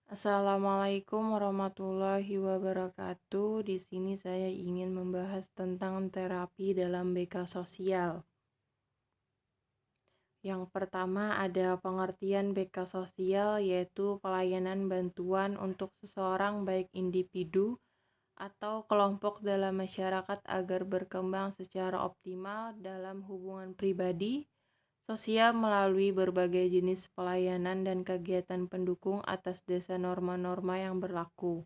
Assalamualaikum warahmatullahi wabarakatuh. Di sini saya ingin membahas tentang terapi dalam BK sosial. Yang pertama ada pengertian BK sosial, yaitu pelayanan bantuan untuk seseorang baik individu atau kelompok dalam masyarakat agar berkembang secara optimal dalam hubungan pribadi, sosial melalui berbagai jenis pelayanan dan kegiatan pendukung atas dasar norma-norma yang berlaku.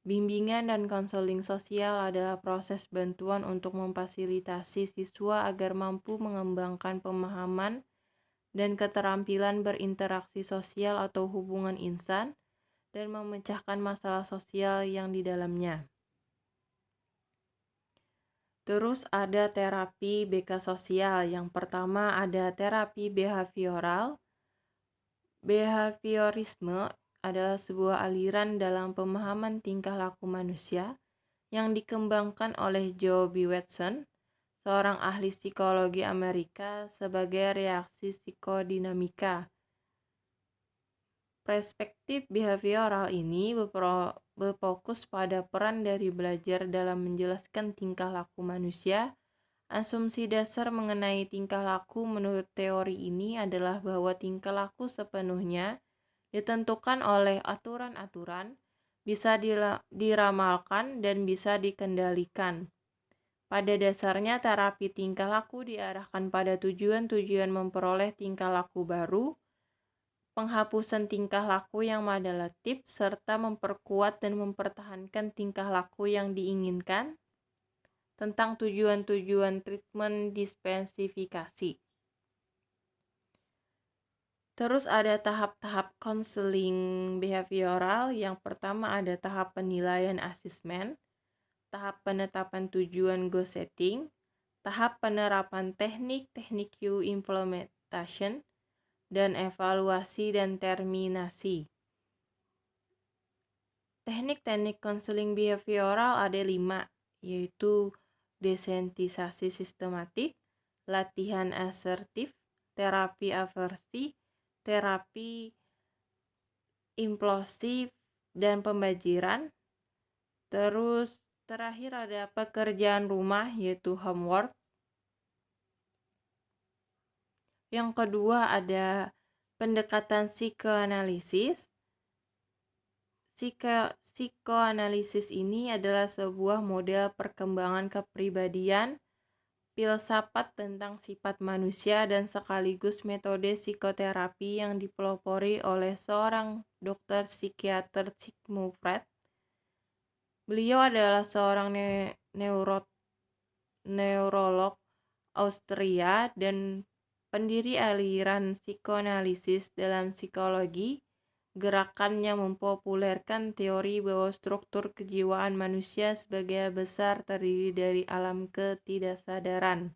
Bimbingan dan konseling sosial adalah proses bantuan untuk memfasilitasi siswa agar mampu mengembangkan pemahaman dan keterampilan berinteraksi sosial atau hubungan insan dan memecahkan masalah sosial yang di dalamnya. Terus ada terapi BK sosial. Yang pertama ada terapi behavioral. Behaviorisme adalah sebuah aliran dalam pemahaman tingkah laku manusia yang dikembangkan oleh Joe B. Watson, seorang ahli psikologi Amerika, sebagai reaksi psikodinamika. Perspektif behavioral ini berfokus pada peran dari belajar dalam menjelaskan tingkah laku manusia. Asumsi dasar mengenai tingkah laku menurut teori ini adalah bahwa tingkah laku sepenuhnya ditentukan oleh aturan-aturan, bisa diramalkan, dan bisa dikendalikan. Pada dasarnya, terapi tingkah laku diarahkan pada tujuan-tujuan memperoleh tingkah laku baru, penghapusan tingkah laku yang manipulatif, serta memperkuat dan mempertahankan tingkah laku yang diinginkan. Tentang tujuan-tujuan treatment dispesifikasi. Terus ada tahap-tahap konseling behavioral. Yang pertama ada tahap penilaian asesmen, tahap penetapan tujuan goal setting, tahap penerapan teknik Q implementation, dan evaluasi dan terminasi. Teknik-teknik konseling behavioral ada 5, yaitu desensitisasi sistematik, latihan asertif, terapi aversi, terapi implosif, dan pembajiran. Terus terakhir ada pekerjaan rumah, yaitu homework. Yang kedua ada pendekatan psikoanalisis. Psikoanalisis ini adalah sebuah model perkembangan kepribadian, filsafat tentang sifat manusia, dan sekaligus metode psikoterapi yang dipelopori oleh seorang dokter psikiater Sigmund Freud. Beliau adalah seorang neurolog Austria dan pendiri aliran psikoanalisis dalam psikologi. Gerakannya mempopulerkan teori bahwa struktur kejiwaan manusia sebagai besar terdiri dari alam ketidaksadaran,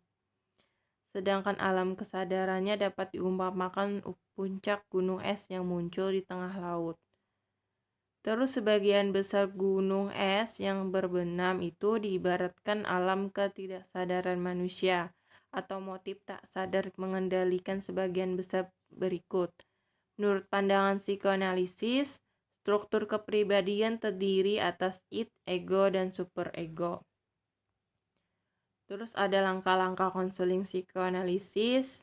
sedangkan alam kesadarannya dapat diumpamakan puncak gunung es yang muncul di tengah laut. Terus sebagian besar gunung es yang berbenam itu diibaratkan alam ketidaksadaran manusia atau motif tak sadar mengendalikan sebagian besar berikut. Menurut pandangan psikoanalisis, struktur kepribadian terdiri atas id, ego, dan superego. Terus ada langkah-langkah konseling psikoanalisis.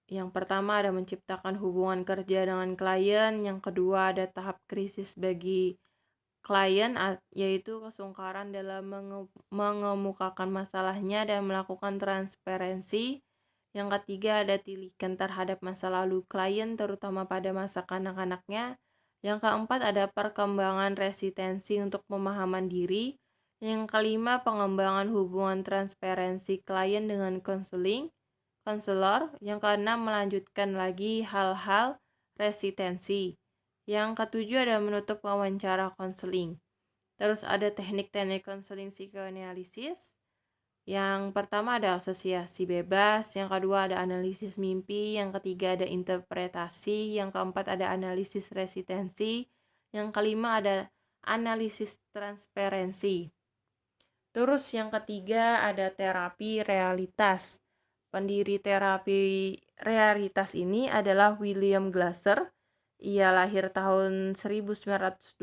Yang pertama ada menciptakan hubungan kerja dengan klien. Yang kedua ada tahap krisis bagi klien, yaitu kesungkaran dalam mengemukakan masalahnya dan melakukan transparansi. Yang ketiga ada tilikan terhadap masa lalu klien, terutama pada masa kanak-kanaknya. Yang keempat ada perkembangan resistensi untuk pemahaman diri. Yang kelima pengembangan hubungan transparansi klien dengan konselor. Yang keenam melanjutkan lagi hal-hal resistensi. Yang ketujuh ada menutup wawancara konseling. Terus ada teknik-teknik konseling psikoanalisis. Yang pertama ada asosiasi bebas, yang kedua ada analisis mimpi, yang ketiga ada interpretasi, yang keempat ada analisis resistensi, yang kelima ada analisis transparansi. Terus yang ketiga ada terapi realitas. Pendiri terapi realitas ini adalah William Glasser Ia lahir tahun 1925.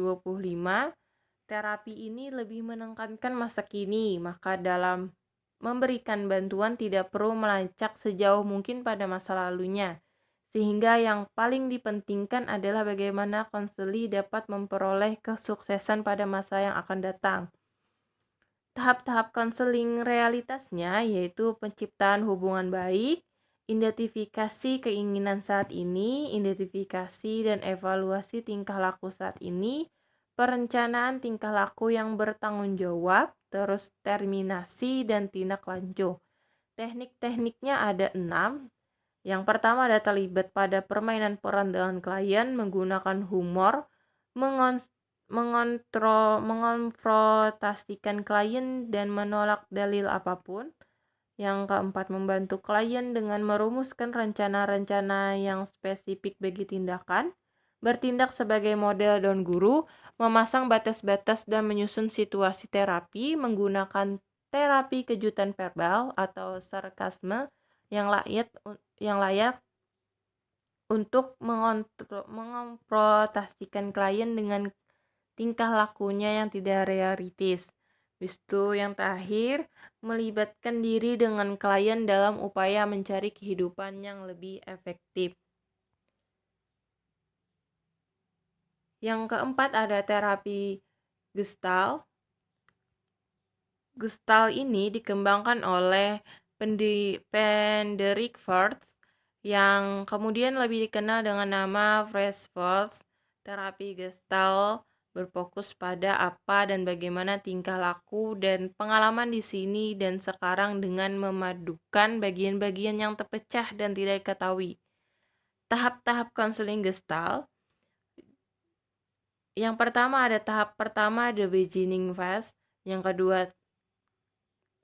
Terapi ini lebih menekankan masa kini, maka dalam memberikan bantuan tidak perlu melacak sejauh mungkin pada masa lalunya. Sehingga yang paling dipentingkan adalah bagaimana konseli dapat memperoleh kesuksesan pada masa yang akan datang. Tahap-tahap konseling realitasnya yaitu penciptaan hubungan baik, identifikasi keinginan saat ini, identifikasi dan evaluasi tingkah laku saat ini, perencanaan tingkah laku yang bertanggung jawab, terus terminasi dan tindak lanjut. Teknik-tekniknya ada 6. Yang pertama ada terlibat pada permainan peran dengan klien menggunakan humor, mengonfrontasikan klien dan menolak dalil apapun. Yang keempat, membantu klien dengan merumuskan rencana-rencana yang spesifik bagi tindakan, bertindak sebagai model dan guru, memasang batas-batas dan menyusun situasi terapi, menggunakan terapi kejutan verbal atau sarkasme yang layak untuk mengonfrontasikan klien dengan tingkah lakunya yang tidak realistis. Habis itu yang terakhir, melibatkan diri dengan klien dalam upaya mencari kehidupan yang lebih efektif. Yang keempat ada terapi Gestalt. Gestalt ini dikembangkan oleh Frederick Ford yang kemudian lebih dikenal dengan nama Fred-Ford. Terapi Gestalt berfokus pada apa dan bagaimana tingkah laku dan pengalaman di sini dan sekarang dengan memadukan bagian-bagian yang terpecah dan tidak diketahui. Tahap-tahap konseling Gestalt. Yang pertama ada tahap pertama the beginning phase,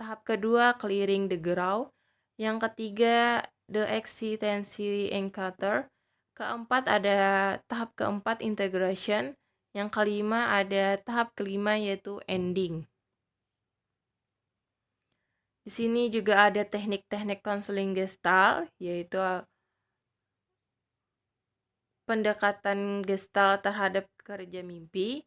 tahap kedua clearing the ground, yang ketiga the existential encounter, tahap keempat integration, yang kelima ada tahap kelima yaitu ending. Di sini juga ada teknik-teknik konseling Gestalt, yaitu pendekatan Gestalt terhadap kerja mimpi.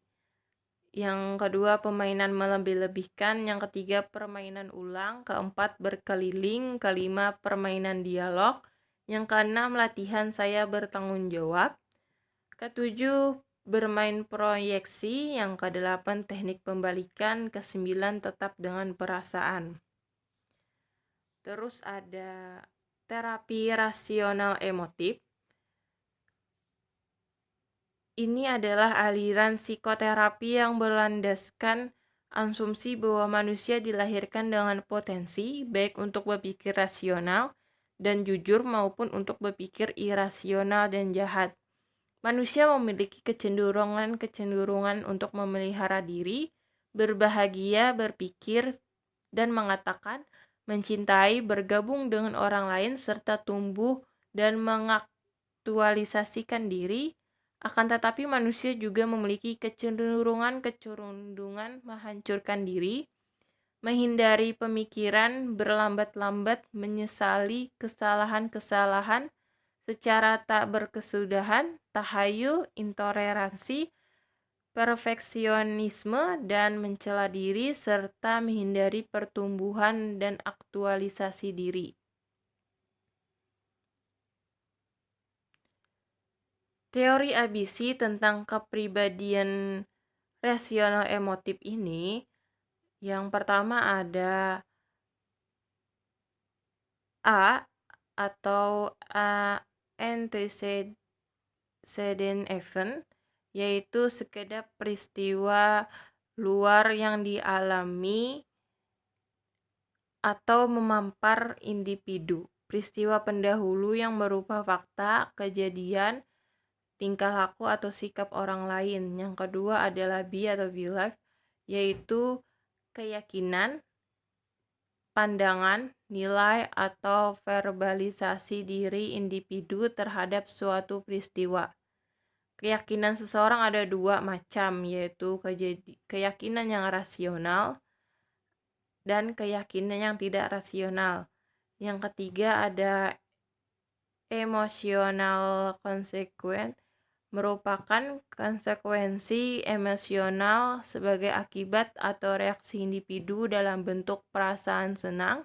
Yang kedua, permainan melebih-lebihkan. Yang ketiga, permainan ulang. Keempat, berkeliling. Kelima, permainan dialog. Yang keenam, latihan saya bertanggung jawab. Ketujuh, bermain proyeksi. Yang kedelapan, teknik pembalikan. Kesembilan, tetap dengan perasaan. Terus ada terapi rasional emotif. Ini adalah aliran psikoterapi yang berlandaskan asumsi bahwa manusia dilahirkan dengan potensi baik untuk berpikir rasional dan jujur maupun untuk berpikir irasional dan jahat. Manusia memiliki kecenderungan untuk memelihara diri, berbahagia, berpikir, dan mengatakan, mencintai, bergabung dengan orang lain, serta tumbuh dan mengaktualisasikan diri. Akan tetapi manusia juga memiliki kecenderungan menghancurkan diri, menghindari pemikiran, berlambat-lambat, menyesali kesalahan-kesalahan secara tak berkesudahan, tahayul, intoleransi, perfeksionisme, dan mencela diri, serta menghindari pertumbuhan dan aktualisasi diri. Teori ABC tentang kepribadian rasional emotif ini, yang pertama ada A atau antecedent event, yaitu sekedar peristiwa luar yang dialami atau memampar individu. Peristiwa pendahulu yang berupa fakta, kejadian, tingkah laku atau sikap orang lain. Yang kedua adalah B atau belief, yaitu keyakinan, pandangan, nilai, atau verbalisasi diri individu terhadap suatu peristiwa. Keyakinan seseorang ada dua macam, yaitu keyakinan yang rasional dan keyakinan yang tidak rasional. Yang ketiga ada emotional consequence, merupakan konsekuensi emosional sebagai akibat atau reaksi individu dalam bentuk perasaan senang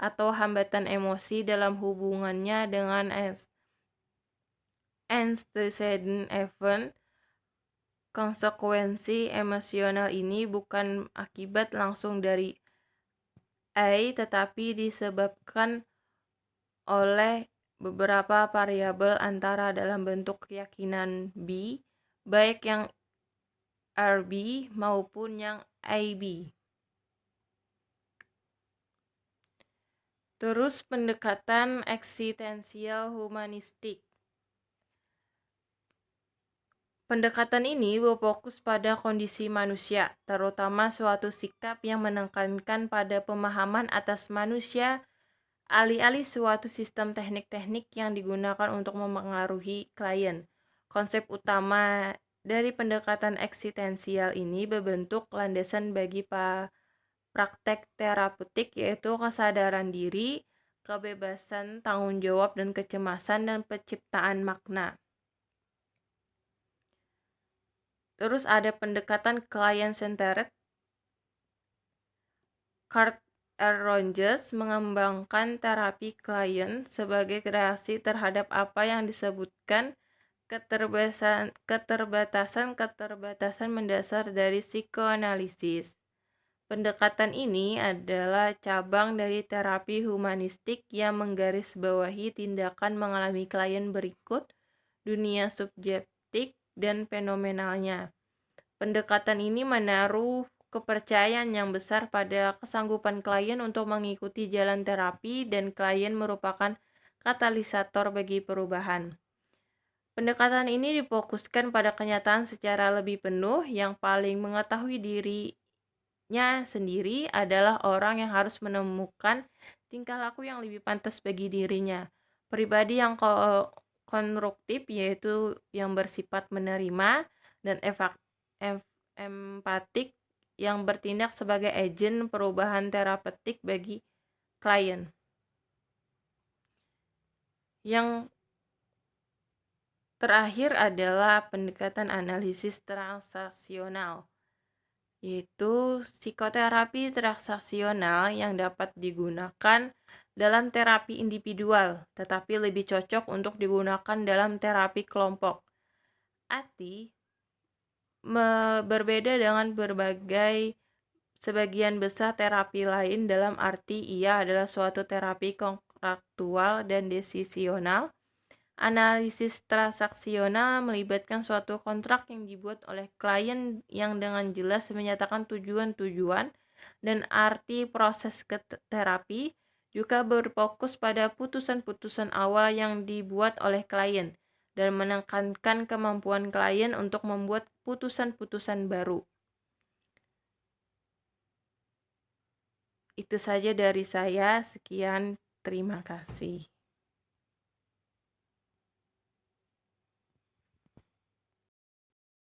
atau hambatan emosi dalam hubungannya dengan antecedent event. Konsekuensi emosional ini bukan akibat langsung dari A, tetapi disebabkan oleh beberapa variabel antara dalam bentuk keyakinan B, baik yang RB maupun yang AB. Terus pendekatan eksistensial humanistik. Pendekatan ini berfokus pada kondisi manusia, terutama suatu sikap yang menekankan pada pemahaman atas manusia alih-alih suatu sistem teknik-teknik yang digunakan untuk mempengaruhi klien. Konsep utama dari pendekatan eksistensial ini berbentuk landasan bagi praktek terapeutik, yaitu kesadaran diri, kebebasan, tanggung jawab, dan kecemasan, dan penciptaan makna. Terus ada pendekatan client-centered. Carl R. Rogers mengembangkan terapi klien sebagai reaksi terhadap apa yang disebutkan keterbatasan mendasar dari psikoanalisis. Pendekatan ini adalah cabang dari terapi humanistik yang menggarisbawahi tindakan mengalami klien berikut dunia subjektif dan fenomenalnya. Pendekatan ini menaruh kepercayaan yang besar pada kesanggupan klien untuk mengikuti jalan terapi, dan klien merupakan katalisator bagi perubahan. Pendekatan ini difokuskan pada kenyataan secara lebih penuh. Yang paling mengetahui dirinya sendiri adalah orang yang harus menemukan tingkah laku yang lebih pantas bagi dirinya. Pribadi yang konstruktif, yaitu yang bersifat menerima, dan empatik yang bertindak sebagai agen perubahan terapeutik bagi klien. Yang terakhir adalah pendekatan analisis transaksional, yaitu psikoterapi transaksional yang dapat digunakan dalam terapi individual, tetapi lebih cocok untuk digunakan dalam terapi kelompok. Arti berbeda dengan sebagian besar terapi lain, dalam arti ia adalah suatu terapi kontraktual dan desisional. Analisis transaksional melibatkan suatu kontrak yang dibuat oleh klien yang dengan jelas menyatakan tujuan-tujuan dan arti proses terapi, juga berfokus pada putusan-putusan awal yang dibuat oleh klien dan menekankan kemampuan klien untuk membuat putusan-putusan baru. Itu saja dari saya. Sekian, terima kasih.